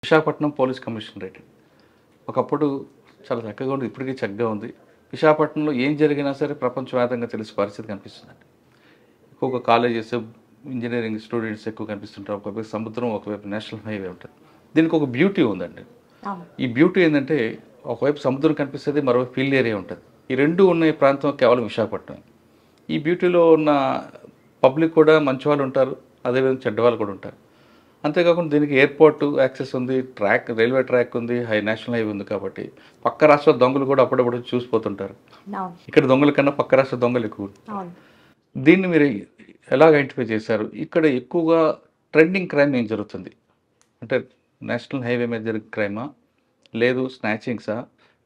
Visakhapatnam police commissionerate ఒకప్పుడు చాలా చక్కగా ఉంది, ఇప్పటికీ చక్కగా ఉంది. విశాఖపట్నంలో ఏం జరిగినా సరే ప్రపంచవ్యాప్తంగా తెలిసే పరిస్థితి కనిపిస్తుందండి. ఎక్కువగా కాలేజెస్, ఇంజనీరింగ్ స్టూడెంట్స్ ఎక్కువ కనిపిస్తుంటారు. ఒకవైపు సముద్రం, ఒకవైపు నేషనల్ హైవే ఉంటుంది. దీనికి ఒక బ్యూటీ ఉందండి. ఈ బ్యూటీ ఏంటంటే ఒకవైపు సముద్రం కనిపిస్తుంది, మరోవైపు ఫీల్డ్ ఏరియా ఉంటుంది. ఈ రెండు ఉన్న ఈ ప్రాంతం కేవలం విశాఖపట్నం. ఈ బ్యూటీలో ఉన్న పబ్లిక్ కూడా మంచి వాళ్ళు ఉంటారు, అదేవిధంగా చెడ్డవాళ్ళు కూడా ఉంటారు. అంతేకాకుండా దీనికి ఎయిర్పోర్ట్ యాక్సెస్ ఉంది, ట్రాక్, రైల్వే ట్రాక్ ఉంది, నేషనల్ హైవే ఉంది. కాబట్టి పక్క రాష్ట్ర దొంగలు కూడా అప్పుడప్పుడు చూసిపోతుంటారు. ఇక్కడ దొంగల కన్నా పక్క రాష్ట్ర దొంగలు ఎక్కువ. దీన్ని మీరు ఎలా ఐడెంటిఫై చేశారు? ఇక్కడ ఎక్కువగా ట్రెండింగ్ క్రైమ్ ఏం జరుగుతుంది అంటే నేషనల్ హైవే మీద జరిగే క్రైమా, లేదు స్నాచింగ్సా,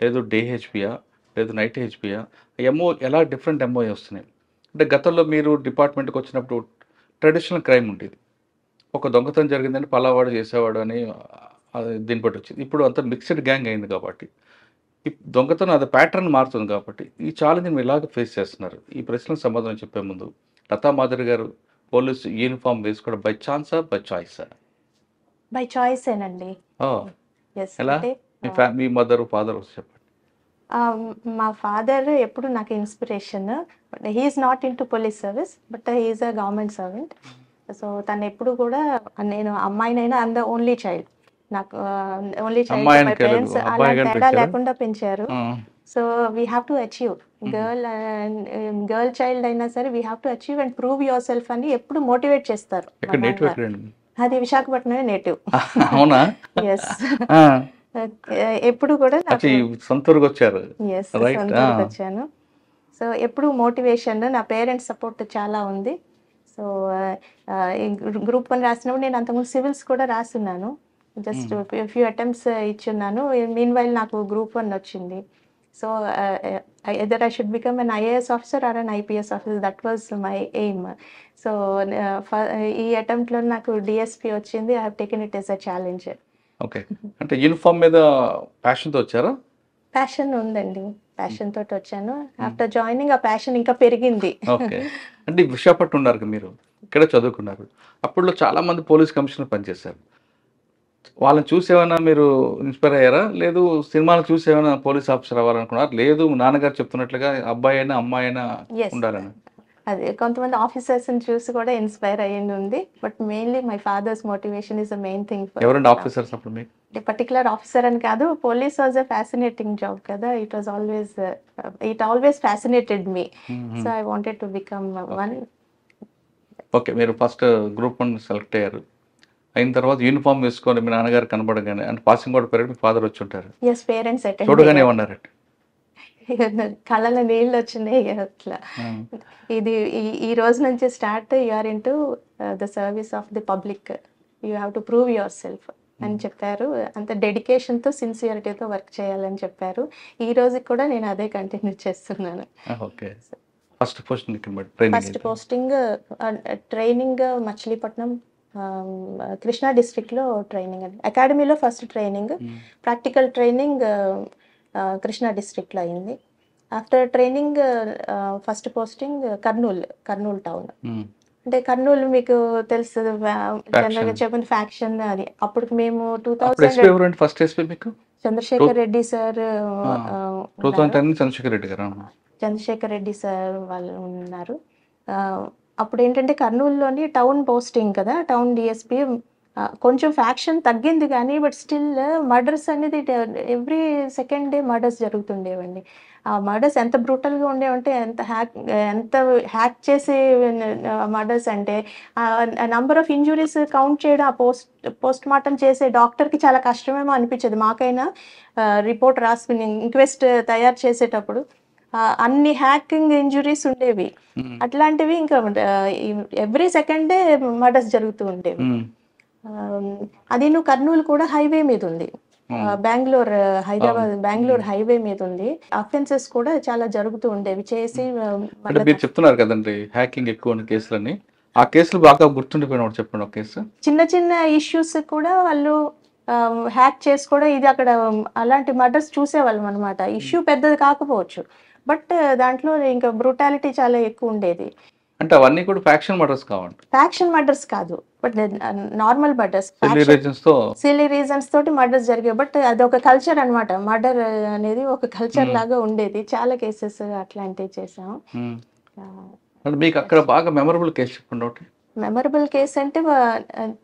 లేదు డే హెచ్పియా, లేదు నైట్ హెచ్పియా? ఎంఓ ఎలా డిఫరెంట్ ఎంఓ వస్తున్నాయి అంటే గతంలో మీరు డిపార్ట్మెంట్కి వచ్చినప్పుడు ట్రెడిషనల్ క్రైమ్ ఉండేది. ఒక దొంగతనం జరిగిందని పలావాడు చేసేవాడు అని దీన్ని బట్టి వచ్చింది. ఇప్పుడు అంత మిక్స్డ్ గ్యాంగ్ అయింది కాబట్టి ఈ దొంగతనం అది ప్యాటర్న్ మారుతుంది. కాబట్టి ఈ ఛాలెంజ్ మీరు ఎలాగ ఫేస్ చేస్తున్నారు? ఈ ప్రశ్నకు సమాధానం చెప్పే ముందు లతా మాధురి గారు పోలీస్ యూనిఫామ్ వేసుకోవడం బై ఛాన్సా, బై చాయిసా? బై చాయిస్ ఏనండి. ఎలా? మీ మదర్, ఫాదర్ చెప్పండి. మా ఫాదర్ ఎప్పుడు నాకు inspiration. He's not into police service, but he's a government servant. So తను ఎప్పుడు కూడా, నేను అమ్మాయినైనా ఐఎమ్ ద ఓన్లీ చైల్డ్. నాకు ఓన్లీ చైల్డ్. మై పేరెంట్స్ అలా తేడా లేకుండా పెంచారు. So we have to achieve. Girl child అయినా సరే we have to achieve and prove yourself అని ఎప్పుడు మోటివేట్ చేస్తారు. అది విశాఖపట్నమే నేటివ్. అవునా? ఎస్. ఎప్పుడు కూడా సొంతూరుకు వచ్చారు. ఎస్, సొంతూరుకు వచ్చాను. సో ఎప్పుడు మోటివేషన్, నా పేరెంట్స్ సపోర్ట్ చాలా ఉంది. సో గ్రూప్ 1 రాసినప్పుడు నేను అంతకుముందు సివిల్స్ కూడా రాస్తున్నాను. జస్ట్ ఫ్యూ అటెంప్ట్స్ ఇచ్చున్నాను. మీన్ వైల్ నాకు గ్రూప్ 1 వచ్చింది. So either I should become an IAS officer or an IPS officer, that was my aim. So ఈ అటెంప్ట్లో నాకు డిఎస్పీ వచ్చింది. I have taken it as a challenge. Okay. అంటే uniform మీద ప్యాషన్తో వచ్చారా? ప్యాషన్ ఉందండి, ప్యాషన్ తోటి వచ్చాను. ఆఫ్టర్ జాయినింగ్ ఆ ప్యాషన్ ఇంకా పెరిగింది. ఓకే. అంటే విశాఖపట్నం ఉన్నారు మీరు, ఇక్కడ చదువుకున్నారు. అప్పుడులో చాలా మంది పోలీస్ కమిషనర్ పనిచేశారు. వాళ్ళని చూసి ఏమైనా మీరు ఇన్స్పైర్ అయ్యారా? లేదు సినిమాలు చూసి ఏమైనా పోలీస్ ఆఫీసర్ అవ్వాలనుకున్నారు? లేదు నాన్నగారు చెప్తున్నట్లుగా అబ్బాయి అయినా అమ్మాయి అయినా ఉండాలని? అదే, కొంతమంది ఆఫీసర్స్ని చూసి కూడా ఇన్స్పైర్ అయ్యింది ఉంది. But mainly my father's motivation is the main thing. ఎవరండి ఆఫీసర్స్ అప్పుడు మీకు? పర్టికులర్ ఆఫీసర్ అని కాదు, police was a fascinating job కదా. It always fascinated me. So I wanted to become one. Okay. మీరు ఫస్ట్ గ్రూప్ 1 సెలెక్ట్ అయ్యారు. అయిన తర్వాత యూనిఫామ్ వేసుకొని మీ నాన్నగారు కనబడగానే, అంటే పాసింగ్ అవుట్ పీరియడ్ మీ ఫాదర్ వచ్చి ఉంటారు. ఎస్, పేరెంట్స్ అటెండ్ చూడగానే ఏమన్నారండి? కళ్ళలో నీళ్ళు వచ్చినాయి అట్లా. ఇది ఈ రోజు నుంచి start, you are into the service of the public, you have to prove yourself అని చెప్పారు. అంత డెడికేషన్తో, సిన్సియరిటీతో వర్క్ చేయాలని చెప్పారు. ఈ రోజుకి కూడా నేను అదే కంటిన్యూ చేస్తున్నాను. Okay. First posting training Machilipatnam, Krishna డిస్ట్రిక్ట్లో ట్రైనింగ్ అండి. అకాడమీలో first training, practical training Krishna డిస్ట్రిక్ట్లో అయింది. After training first posting Kurnool town. అంటే కర్నూలు మీకు తెలుసు, జనరల్గా చెప్పిన ఫ్యాక్షన్ అది. అప్పుడు మేము 2000 చంద్రశేఖర్ రెడ్డి సార్, చంద్రశేఖర్ రెడ్డి సార్ వాళ్ళు ఉన్నారు. అప్పుడు ఏంటంటే కర్నూలులోని టౌన్ పోస్టింగ్ కదా, టౌన్ డిఎస్పీ. కొంచెం ఫ్యాక్షన్ తగ్గింది కానీ బట్ స్టిల్ మర్డర్స్ అనేది ఎవ్రీ సెకండ్ డే మర్డర్స్ జరుగుతుండేవండి. ఆ మర్డర్స్ ఎంత బ్రూటల్గా ఉండేవంటే, ఎంత హ్యాక్ చేసే మర్డర్స్ అంటే నంబర్ ఆఫ్ ఇంజురీస్ కౌంట్ చేయడం, ఆ పోస్ట్ మార్టం చేసే డాక్టర్కి చాలా కష్టమేమో అనిపించేది. మాకైనా రిపోర్ట్ రాసుకుని ఇంక్వెస్ట్ తయారు చేసేటప్పుడు అన్ని హ్యాకింగ్ ఇంజురీస్ ఉండేవి. అట్లాంటివి ఇంకా ఎవ్రీ సెకండ్ డే మర్డర్స్ జరుగుతూ ఉండేవి. అది నువ్వు కర్నూలు కూడా హైవే మీద ఉంది, బెంగళూరు హైవే మీద ఉంది. అఫెన్సెస్ కూడా చాలా జరుగుతూ ఉండేవి చేసి. మీరు చెప్తున్నారు కదండి హ్యాకింగ్ ఎక్కువ కేసులని, ఆ కేసులు బాగా గుర్తుండిపోయిన చెప్పండి ఒక కేసు. చిన్న చిన్న ఇష్యూస్ కూడా వాళ్ళు హ్యాక్ చేసి కూడా ఇది అక్కడ అలాంటి మర్డర్స్ చూసేవాళ్ళం అనమాట. ఇష్యూ పెద్దది కాకపోవచ్చు, బట్ దాంట్లో ఇంకా బ్రూటాలిటీ చాలా ఎక్కువ ఉండేది. అంటే అవన్నీ కూడా ఫ్యాక్షన్ మర్డర్స్ కావండి. ఫ్యాక్షన్ మర్డర్స్ కాదు, but normal murders, silly reasons తో సిల్లీ రీజన్స్ తోటి మర్డర్స్ జరిగాయి. బట్ అది ఒక కల్చర్ అన్నమాట. మర్డర్ అనేది ఒక కల్చర్ లాగా ఉండేది. చాలా కేసెస్ అట్లాంటివి చేసాం. అంటే మీకు అక్కడ బాగా మెమరబుల్ కేసు చెప్పండి ఒకటి. మెమరబుల్ కేసు అంటే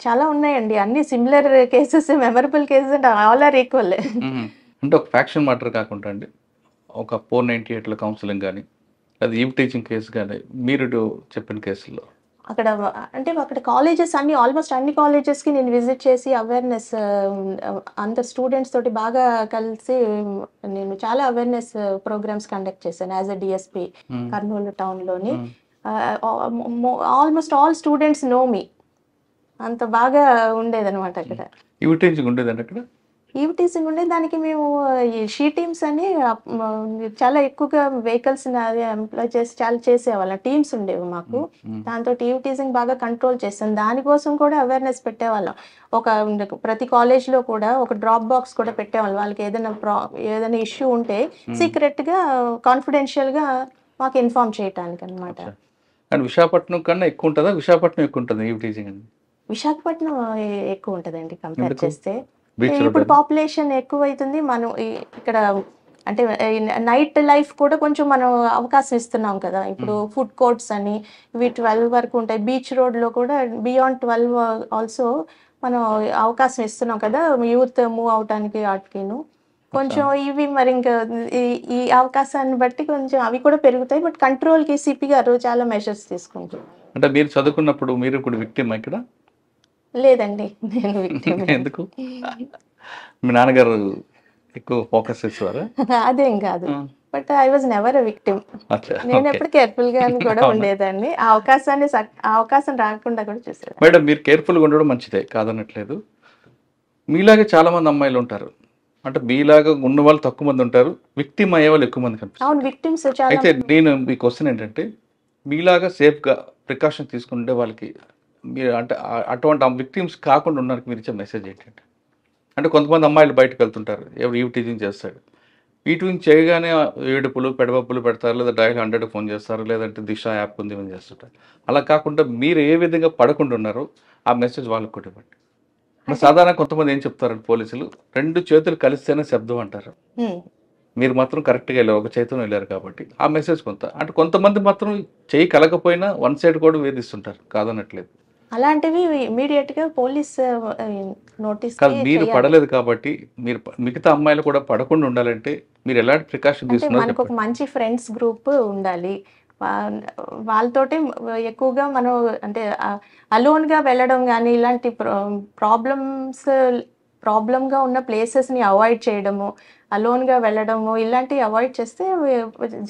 చాలా ఉన్నాయండి. అన్ని సిమిలర్ కేసెస్. మెమరబుల్ కేసెస్ అంటే ఆల్ ఆర్ ఈక్వల్. అంటే ఒక ఫ్యాక్షన్ మర్డర్ కాకుండా అండి, ఒక 498లో కౌన్సిలింగ్ కానీ, అది ఈవ్ టీచింగ్ కేసు కానీ, మీరు చెప్పిన కేసుల్లో అక్కడ అంటే అక్కడ కాలేజెస్ అన్ని ఆల్మోస్ట్ అన్ని కాలేజెస్కి నేను విజిట్ చేసి అవేర్నెస్ అందరు స్టూడెంట్స్ తోటి బాగా కలిసి నేను చాలా అవేర్నెస్ ప్రోగ్రామ్స్ కండక్ట్ చేశాను యాజ్ అ డిఎస్పి కర్నూలు టౌన్లోని. Almost all students know me. అంత బాగా ఉండేదన్నమాట అక్కడ. ఈవ్ టీచింగ్ ఉండేదండి అక్కడ. ఈవ్ టీచింగ్ ఉండే దానికి మేము ఈ షీ టీమ్స్ అని చాలా ఎక్కువగా వెహికల్స్ ఎంప్లాయ్ చేసి చాలా చేసేవాళ్ళం. టీమ్స్ ఉండేవి మాకు. దాంతో ఈవ్ టీచింగ్ బాగా కంట్రోల్ చేసాం. దానికోసం కూడా అవేర్నెస్ పెట్టేవాళ్ళం. ప్రతి కాలేజ్లో కూడా ఒక డ్రాప్ బాక్స్ కూడా పెట్టేవాళ్ళం. వాళ్ళకి ఏదైనా ఇష్యూ ఉంటే సీక్రెట్గా కాన్ఫిడెన్షియల్గా మాకు ఇన్ఫార్మ్ చేయటానికి అనమాట. అండ్ విశాఖపట్నం కన్నా ఎక్కువ ఉంటుందా? విశాఖపట్నం ఎక్కువ ఉంటుంది ఈవ్ టీచింగ్ అండి. విశాఖపట్నం ఎక్కువ ఉంటుందండి కంపేర్ చేస్తే. బీచ్ ఇప్పుడు పాపులేషన్ ఎక్కువ అవుతుంది. మనం ఇక్కడ అంటే నైట్ లైఫ్ కూడా కొంచెం మనం అవకాశం ఇస్తున్నాం కదా. ఇప్పుడు ఫుడ్ కోర్ట్స్ అని ఇవి 12 వరకు ఉంటాయి. బీచ్ రోడ్లో కూడా బియాండ్ 12 ఆల్సో మనం అవకాశం ఇస్తున్నాం కదా యూత్ మూవ్ అవటానికి. వాటికిను కొంచెం ఇవి మరి ఇంకా ఈ అవకాశాన్ని బట్టి కొంచెం అవి కూడా పెరుగుతాయి. బట్ కంట్రోల్కి సిపి గారు చాలా మెజర్స్ తీసుకుంటారు. అంటే మీరు చదువుకున్నప్పుడు మీరు కూడా విక్టిమ్ ఇక్కడ? లేదండి, నేను విక్టిమ్. ఎందుకు? మీ నాన్నగారు ఎక్కువ ఫోకస్ చేసేవారా? అదేం కాదు. But I was never a victim. నేను ఎప్పుడు కేర్ఫుల్ గా కూడా ఉండేదాన్ని. ఆ అవకాశం రాకుండా కూడా చూసేదాన్ని. మేడం, మీరు కేర్ఫుల్గా ఉండడం మంచిదే, కాదనట్లేదు. మీలాగే చాలా మంది అమ్మాయిలు ఉంటారు. అంటే మీలాగా ఉన్న వాళ్ళు తక్కువ మంది ఉంటారు, విక్టిమ్ అయ్యే వాళ్ళు ఎక్కువ మంది కనిపిస్తారు. అవును, విక్టిమ్స్ చాలా. అయితే నేను మీ క్వశ్చన్ ఏంటంటే, మీలాగా సేఫ్గా ప్రికాషన్ తీసుకుంటే వాళ్ళకి మీరు అంటే అటువంటి విక్టిమ్స్ కాకుండా ఉండడానికి మీరు ఇచ్చే మెసేజ్ ఏంటంటే, అంటే కొంతమంది అమ్మాయిలు బయటకు వెళ్తుంటారు, ఎవరు ఈవ్ టీచింగ్ చేస్తాడు, వీటిని చేయగానే ఏడుపులు పెడబప్పులు పెడతారు, లేదా డయల్ 100 ఫోన్ చేస్తారు, లేదంటే దిశ యాప్ ఉంది అని చేస్తుంటారు. అలా కాకుండా మీరు ఏ విధంగా పడకుండా ఉన్నారో ఆ మెసేజ్ వాళ్ళకి కూడా ఇవ్వండి. సాధారణ కొంతమంది ఏం చెప్తారంటే పోలీసులు, 2 చేతులు కలిస్తేనే శబ్దం అంటారు. మీరు మాత్రం కరెక్ట్గా వెళ్ళారు, ఒక చేతిలో వెళ్ళారు కాబట్టి ఆ మెసేజ్ కొంత. అంటే కొంతమంది మాత్రం చేయి కలగపోయినా వన్ సైడ్ కూడా వేధిస్తుంటారు, కాదనట్లేదు. అలాంటివి ఇమీడియట్ గా పోలీస్ నోటీస్ కాదు, మీరు పడలేదు కాబట్టి మీరు మిగతా అమ్మాయిలు కూడా పడకుండా ఉండాలంటే మీరు ఎలాంటి ప్రికాషన్ తీసుకున్నారు? మనకు ఒక మంచి ఫ్రెండ్స్ గ్రూప్ ఉండాలి. వాళ్ళతోటి ఎక్కువగా మనం అంటే అలోన్గా వెళ్ళడం కానీ ఇలాంటి ప్రాబ్లంగా ఉన్న ప్లేసెస్ని అవాయిడ్ చేయడము, అలోన్గా వెళ్ళడము ఇలాంటివి అవాయిడ్ చేస్తే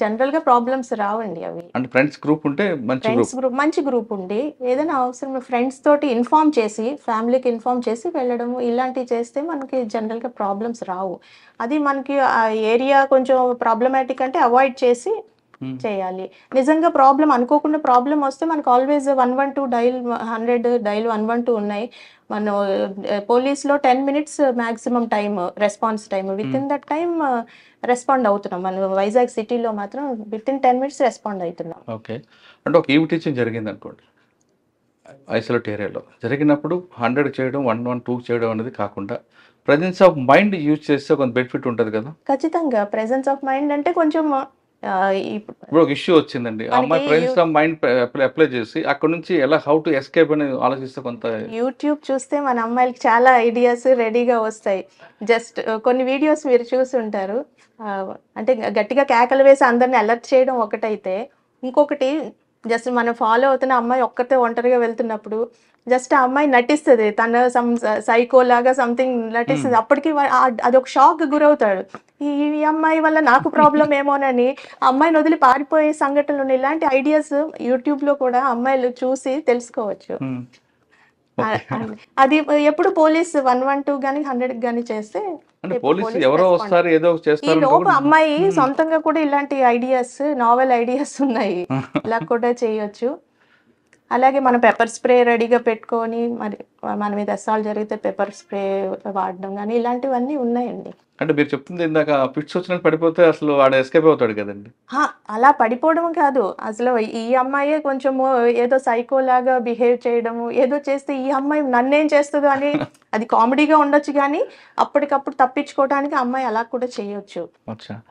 జనరల్గా ప్రాబ్లమ్స్ రావండి. అవి అంటే ఫ్రెండ్స్ గ్రూప్ ఉంటే మంచి గ్రూప్ ఉండి ఏదైనా అవసరం ఫ్రెండ్స్ తోటి ఇన్ఫార్మ్ చేసి, ఫ్యామిలీకి ఇన్ఫార్మ్ చేసి వెళ్ళడము ఇలాంటివి చేస్తే మనకి జనరల్గా ప్రాబ్లమ్స్ రావు. అది మనకి ఆ ఏరియా కొంచెం ప్రాబ్లమాటిక్ అంటే అవాయిడ్ చేసి చేయాలి. నిజంగా అనుకోకుండా ప్రాబ్లం వస్తే మనకు ఆల్వేస్ 112 డైల్ 100 డైల్ 112 ఉన్నాయి. మనం పోలీస్లో 10 minutes maximum time response time. With in that time respond అవుతున్నాం. మనం వైజాగ్ సిటీలో మాత్రం విత్ ఇన్ 10 minutes రెస్పాండ్ అవుతున్నాం. ఓకే. అంటే ఒక ఈవ్ టీచింగ్ జరిగింది అనుకోండి, ఐసోలేట్ ఏరియాలో జరిగినప్పుడు 100 చేయడం, 112 చేయడం అనేది కాకుండా ప్రెజెన్స్ ఆఫ్ మైండ్ యూజ్ చేస్తే కొంత బెనిఫిట్ ఉంటుంది కదా. ఖచ్చితంగా ప్రెజెన్స్ ఆఫ్ మైండ్ అంటే కొంచెం ఇప్పుడు ఒక ఇష్యూ వచ్చిందండి, ఆ అమ్మాయి ప్రెజెన్స్ ఆఫ్ మైండ్ అప్లై చేసి అక్కడ నుంచి ఎలా హౌ టు ఎస్కేప్ అని ఆలోచిస్తే కొంత. యూట్యూబ్ చూస్తే మన అమ్మాయిలకి చాలా ఐడియాస్ రెడీగా వస్తాయి. జస్ట్ కొన్ని వీడియోస్ మీరు చూసి ఉంటారు. అంటే గట్టిగా కేకలు వేసి అందరిని అలర్ట్ చేయడం ఒకటైతే, ఇంకొకటి జస్ట్ మనం ఫాలో అవుతున్న అమ్మాయి ఒక్కతే ఒంటరిగా వెళ్తున్నప్పుడు జస్ట్ ఆ అమ్మాయి నటిస్తుంది, తన సైకో లాగా సంథింగ్ నటిస్తుంది. అప్పటికి అదొక షాక్ గురవుతాడు. ఈ అమ్మాయి వల్ల నాకు ప్రాబ్లం ఏమోనని అమ్మాయిని వదిలి పారిపోయే సంఘటనలు. ఇలాంటి ఐడియాస్ యూట్యూబ్లో కూడా అమ్మాయిలు చూసి తెలుసుకోవచ్చు. అది ఎప్పుడు పోలీస్ 112 కానీ 100 కానీ చేస్తే ఈ లోపు అమ్మాయి సొంతంగా కూడా ఇలాంటి ఐడియాస్, నావెల్ ఐడియాస్ ఉన్నాయి, ఇలా కూడా చేయొచ్చు. అలాగే మనం పెప్పర్ స్ప్రే రెడీగా పెట్టుకొని, మరి మన మీద అస్సాలు జరిగితే పెప్పర్ స్ప్రే వాడడం కానీ ఇలాంటివన్నీ ఉన్నాయండి. అంటే మీరు చెప్తుంది ఇందాక ఫిట్స్ వచ్చినట్టు పడిపోతే అసలు వాడు ఎస్కేప్ అవుతాడు కదండి. ఆ! అలా పడిపోవడం కాదు. అసలు ఈ అమ్మాయే కొంచెము ఏదో సైకోలాగా బిహేవ్ చేయడము, ఏదో చేస్తే ఈ అమ్మాయి నన్నేం చేస్తదో అని అది కామెడీగా ఉండొచ్చు గానీ, అప్పటికప్పుడు తప్పించుకోవడానికి ఆ అమ్మాయి అలా కూడా చేయొచ్చు. అచ్చా!